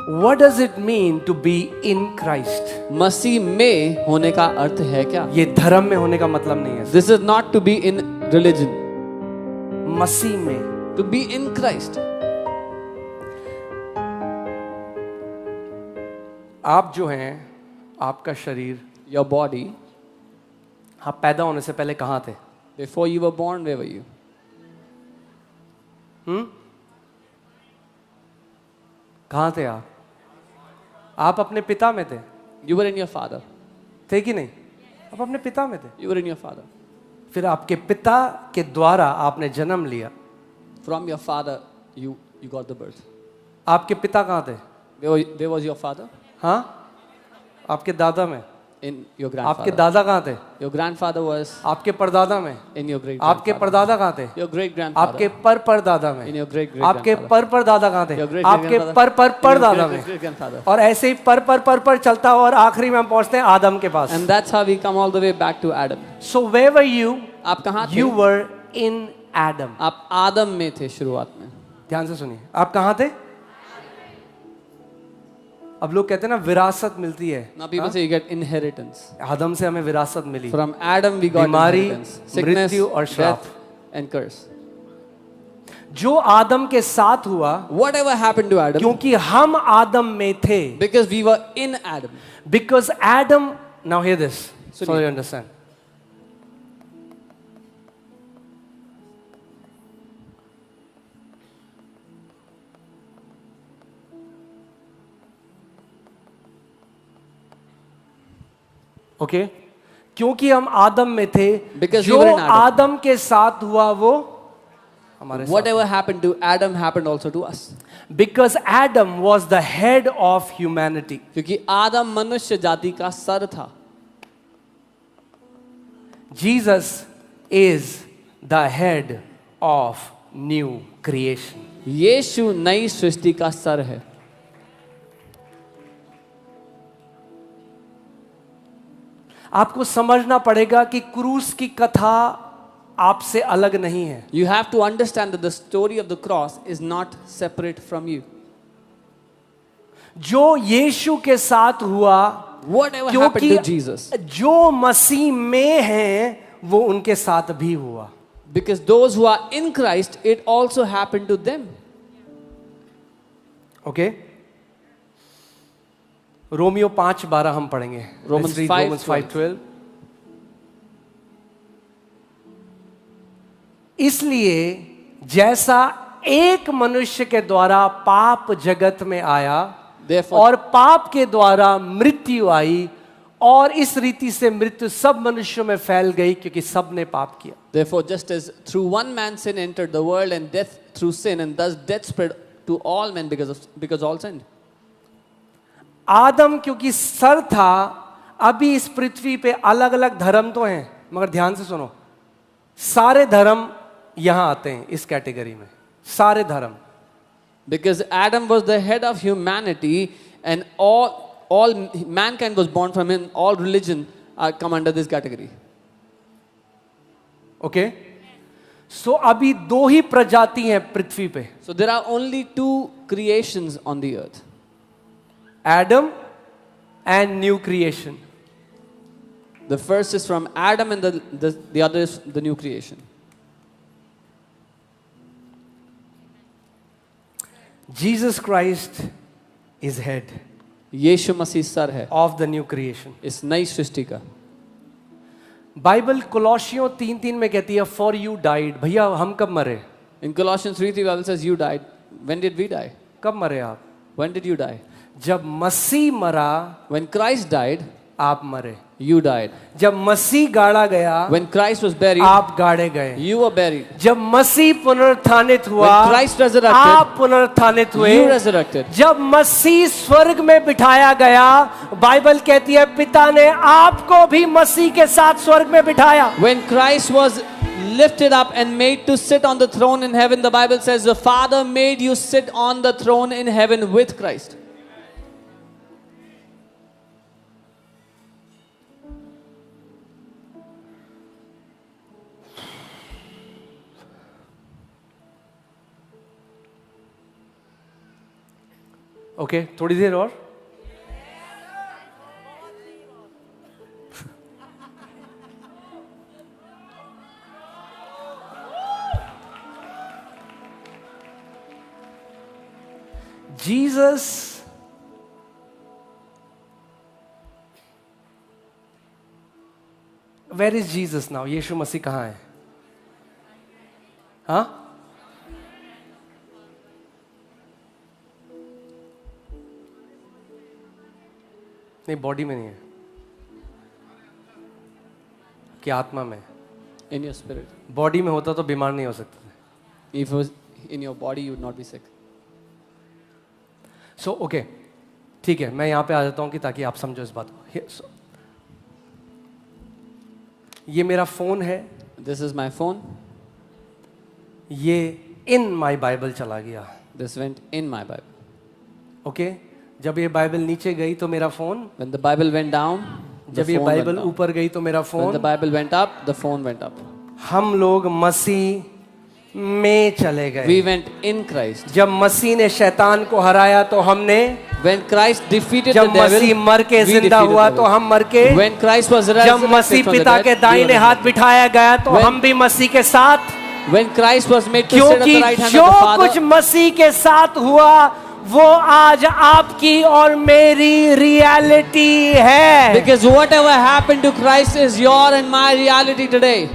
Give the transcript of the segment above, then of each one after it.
What does it mean to be in Christ? मसीह में होने का अर्थ है क्या? ये धर्म में होने का मतलब नहीं है. This is not to be in religion. मसीह में. To be in Christ. आप जो हैं, आपका शरीर, your body, आप पैदा होने से पहले कहाँ थे? Before you were born, where were you? कहाँ थे आप? आप अपने पिता में थे. You were in your father. थे कि नहीं? आप अपने पिता में थे. You were in your father. फिर आपके पिता के द्वारा आपने जन्म लिया. From your father, you got the birth. आपके पिता कहाँ थे? Where was your father? हाँ? आपके दादा में. In your grandfather. आपके दादा कहाँ थे? Your grandfather was. आपके परदादा में. In your great. आपके परदादा कहाँ थे? Your great grandfather. आपके परदादा में. In your great आपके परदादा कहाँ थे? आपके परदादा में. grandfather. और ऐसे ही पर चलता हो और आखिरी में हम पहुंचते हैं आदम के पास. And that's how we come all the way back to Adam. So where were you? आप कहाँ थे? You were in Adam. आप आदम में थे शुरुआत में. ध्यान से सुनिए. आप कहाँ थे? अब लोग कहते हैं ना विरासत मिलती है. Now people say you get inheritance. आदम से हमें विरासत मिली. From Adam we got बीमारी, inheritance. Sickness, मृत्यु और श्राप. death and curse. जो आदम के साथ हुआ, Whatever happened to Adam, क्योंकि हम आदम में थे. because we were in Adam. Because Adam, now hear this, so you understand. Okay क्योंकि हम आदम में थे. Because जो we were in Adam. आदम के साथ हुआ वो हमारे साथ. Whatever happened to Adam happened also to us. Because Adam was the head of humanity. क्योंकि आदम मनुष्य जाति का सर था. Jesus is the head of new creation. यीशु नई सृष्टि का सर है. आपको समझना पड़ेगा कि क्रूस की कथा आपसे अलग नहीं है. You have to understand that the story of the cross is not separate from you. जो यीशु के साथ हुआ, Whatever happened to Jesus, जो मसीह में हैं वो उनके साथ भी हुआ. because those who are in Christ, it also happened to them. Okay Romeo 5:12 हम पढ़ेंगे. Romans 5:12. इसलिए जैसा एक मनुष्य के द्वारा पाप जगत में आया, Therefore, और पाप के द्वारा मृत्यु आई, और इस रीति से मृत्यु सब मनुष्यों में फैल गई क्योंकि सब ने पाप किया. therefore, just as through one man sin entered the world, and death through sin, and thus death spread to all men because all sinned. आदम क्योंकि सर था, अभी इस पृथ्वी पे अलग अलग धर्म तो हैं, मगर ध्यान से सुनो, सारे धर्म यहां आते हैं इस कैटेगरी में. सारे धर्म. Because Adam was the head of humanity, and all mankind was born from him. All religion come under this category. Okay so अभी दो ही प्रजाति हैं पृथ्वी पे. So there are only two creations on the earth. Adam and new creation. The first is from Adam, and the other is the new creation. Jesus Christ is head यीशु मसीह सर है of the new creation. इस नई सृष्टि का. Bible कोलोसियों 3:3 में कहती है for you died. भैया हम कब मरे? In Colossians 3:3 Bible says you died. When did we die? कब मरे आप? When did you die? जब मसीह मरा, When Christ died, आप मरे. you died. जब मसीह गाड़ा गया, When Christ was buried, आप गाड़े गए. you were buried. जब मसीह पुनरुत्थानित हुआ, When Christ resurrected, आप पुनरुत्थानित हुए. you resurrected. जब मसीह स्वर्ग में बिठाया गया, बाइबल कहती है पिता ने आपको भी मसीह के साथ स्वर्ग में बिठाया. When Christ was lifted up and made to sit on the throne in heaven, the Bible says the Father made you sit on the throne in heaven with Christ. Okay, थोड़ी देर और. Jesus Where is Jesus now? यीशु मसीह कहाँ है? हाँ? नहीं, body में नहीं है, कि आत्मा में. In your spirit. बॉडी में होता तो बीमार नहीं हो सकते थे. If it was in your body, you would not be sick. So okay, ठीक है, मैं यहाँ पे आ जाता हूँ कि ताकि आप समझो इस बात को. ये मेरा फोन है. This is my phone. ये इन माई बाइबल चला गया. This went in my Bible. Okay, जब ये बाइबल नीचे गई तो मेरा phone. When the Bible went down, the जब ये phone went बाइबल down. ऊपर गई तो मेरा When phone. the Bible went up, the phone went up. हम लोग मसीह में चले गए. We went in Christ. जब मसीह ने शैतान को हराया तो हमने. When Christ defeated जब the devil, मसीह मर के we जिंदा defeated हुआ the तो devil. हम मर के. When Christ was जब resurrected मसीह from the पिता dead, के we दाहिने were हाथ resurrected. बिठाया गया तो When- हम भी मसीह के साथ. When Christ was made to sit at क्योंकि the right hand जो of the कुछ Father, मसीह के साथ हुआ वो आज आपकी और मेरी रियलिटी है. because whatever happened to Christ is your and my reality today.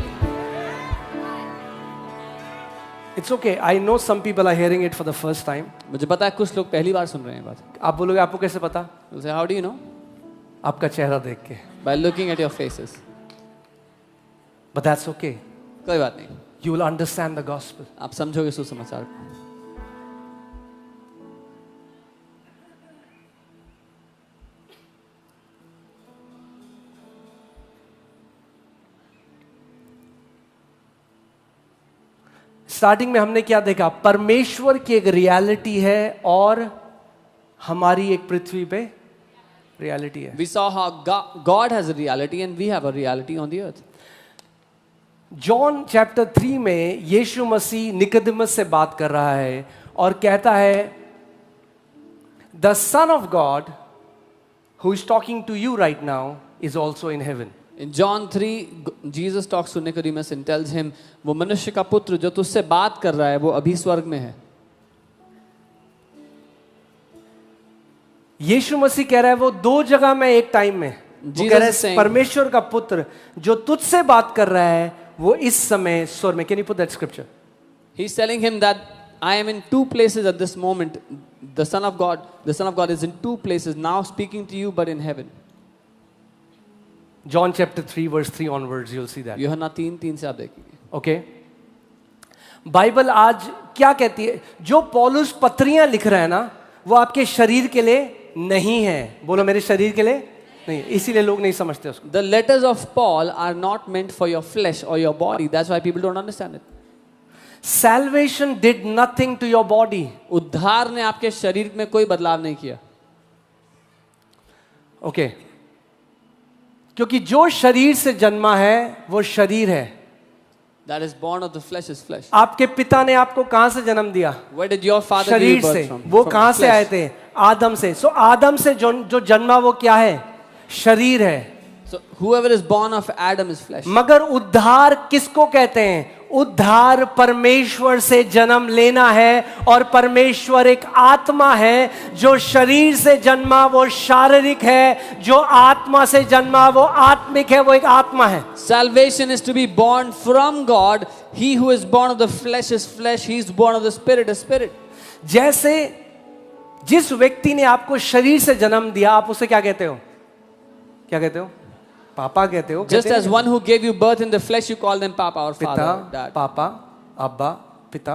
It's okay. I know some people are hearing it for the first time. मुझे पता है कुछ लोग पहली बार सुन रहे हैं बात. आप बोलोगे आपको कैसे पता? You'll say, how do you know? आपका चेहरा देख के. By looking at your faces. But that's okay. कोई बात नहीं, You will understand the gospel. आप समझोगे सुसमाचार को. स्टार्टिंग में हमने क्या देखा? परमेश्वर की एक रियलिटी है और हमारी एक पृथ्वी पे रियलिटी है. We saw how God has a reality and we have a reality on the earth. John chapter 3 में यीशु मसीह निकोदेमस से बात कर रहा है और कहता है the son of God who is talking to you right now is also in heaven. In John 3, Jesus talks to Nicodemus and tells him, वो मनुष्य का पुत्र जो तुझसे बात कर रहा है वो अभी स्वर्ग में है. यीशु मसीह कह रहा है वो दो जगह में एक टाइम में. वो कह रहा है परमेश्वर का पुत्र जो तुझसे बात कर रहा है वो इस समय स्वर्ग में. Can you put that scripture? He's telling him that I am in two places at this moment. The Son of God is in two places now, speaking to you, but in heaven. John chapter 3 verse 3 onwards you'll see that. यूहन्ना 3:3 से आप देखेंगे. Okay, Bible आज क्या कहती है? जो पौलुस पत्रियां लिख रहा है ना वो आपके शरीर के लिए नहीं है. बोलो मेरे शरीर के लिए नहीं, इसीलिए लोग नहीं समझते उसको. The letters of Paul are not meant for your flesh or your body. That's why people don't understand it. Salvation did nothing to your body. उद्धार ने आपके शरीर में कोई बदलाव नहीं किया. ओके, क्योंकि जो शरीर से जन्मा है वो शरीर है. That is born of the flesh is flesh. आपके पिता ने आपको कहां से जन्म दिया? Where did your father give शरीर you birth से. from? वो From कहां से flesh. आए थे? आदम से. सो आदम से जो जन्मा वो क्या है? शरीर है. So whoever is born of Adam is flesh. मगर उद्धार किसको कहते हैं? उद्धार परमेश्वर से जन्म लेना है और परमेश्वर एक आत्मा है. जो शरीर से जन्मा वो शारीरिक है, जो आत्मा से जन्मा वो आत्मिक है, वो एक आत्मा है. Salvation is to be born from God. He who is born of the flesh is flesh. He is born of the spirit is spirit. जैसे जिस व्यक्ति ने आपको शरीर से जन्म दिया आप उसे क्या कहते हो? क्या कहते हो? पापा कहते हो. Just as one who gave you birth in the flesh, you call them Papa or पिता, Father, Dad. पापा, अब्बा, पिता.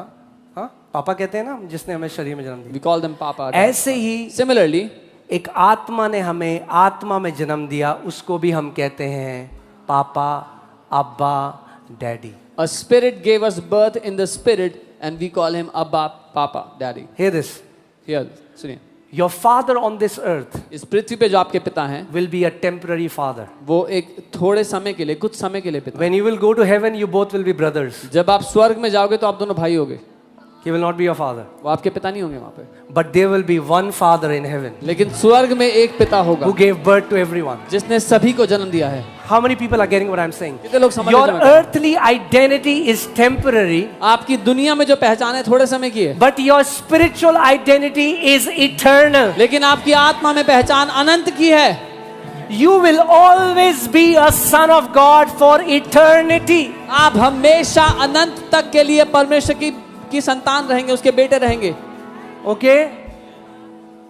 हाँ, पापा कहते हैं ना जिसने हमें शरीर में जन्म दिया. We call them Papa. Dad. ऐसे ही Similarly, एक आत्मा ने हमें आत्मा में जन्म दिया, उसको भी हम कहते हैं पापा, अब्बा, daddy. a spirit gave us birth in the spirit, and we call him Abba, Papa, Daddy. Hear this. Here, सुनिए. Your father on this earth इस पृथ्वी पे जो आपके पिता हैं, will be a temporary father. वो एक थोड़े समय के लिए, कुछ समय के लिए पिता. When you will go to heaven, you both will be brothers. जब आप स्वर्ग में जाओगे तो आप दोनों भाई होगे. He will not be your father. वो आपके पिता नहीं होंगे वहाँ पे, But there will be one father in heaven लेकिन स्वर्ग में एक पिता होगा who gave birth to everyone. जिसने सभी को जन्म दिया है। How many people are getting what I'm saying? कितने लोग समझ Your रहे हैं? earthly identity is temporary, आपकी दुनिया में जो पहचान है थोड़े समय की है, but your spiritual identity is eternal. लेकिन आपकी आत्मा में पहचान अनंत की है। You will always be a son of God for eternity. आप हमेशा अनंत तक के लिए परमेश्वर की संतान रहेंगे, उसके बेटे रहेंगे। Okay?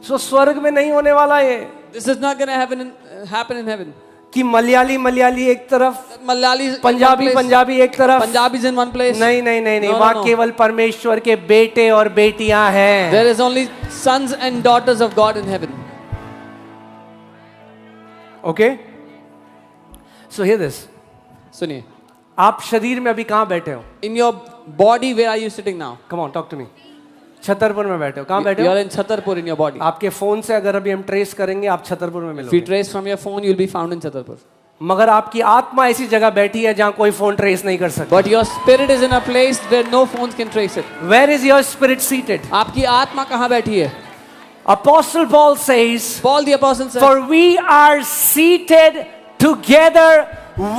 So स्वर्ग में नहीं होने वाला ये This is not going to happen in heaven. कि मलयाली एक तरफ, मलयाली पंजाबी एक तरफ, Punjabis in one place. नहीं नहीं नहीं नहीं, No, वहाँ no. केवल परमेश्वर के बेटे और बेटियां हैं। There is only sons and daughters of God in heaven. Okay? So hear this. सुनिए, आप शरीर में अभी कहाँ बैठे हो? in your body where are you sitting now? Come on, talk to me. Chhatarpur में बैठे हो। कहाँ बैठे You हो? are in Chhatarpur in your body. आपके फोन से अगर अभी हम ट्रेस करेंगे, आप छतरपुर में If you मिलोगे। trace from your phone, you'll be found in Chhatarpur. मगर आपकी आत्मा ऐसी जगह बैठी है जहाँ कोई फोन ट्रेस नहीं कर सकता। But your spirit is in a place where no phones can trace it. Where is your spirit seated? आपकी आत्मा कहाँ बैठी है? Apostle Paul says, Paul the apostle says, for we are seated together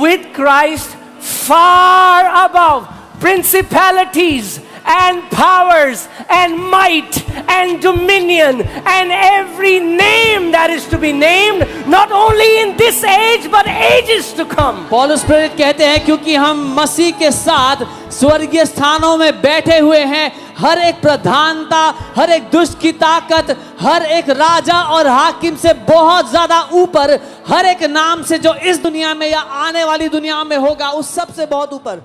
with Christ far above principalities and powers and might and dominion and every name that is to be named, not only in this age but ages to come. पौलुस प्रेरित कहते हैं क्योंकि हम मसीह के साथ स्वर्गीय स्थानों में बैठे हुए हैं, हर एक प्रधानता, हर एक दुष्ट की ताकत, हर एक राजा और हाकिम से बहुत ज्यादा ऊपर, हर एक नाम से जो इस दुनिया में या आने वाली दुनिया में होगा, उस सब से बहुत ऊपर।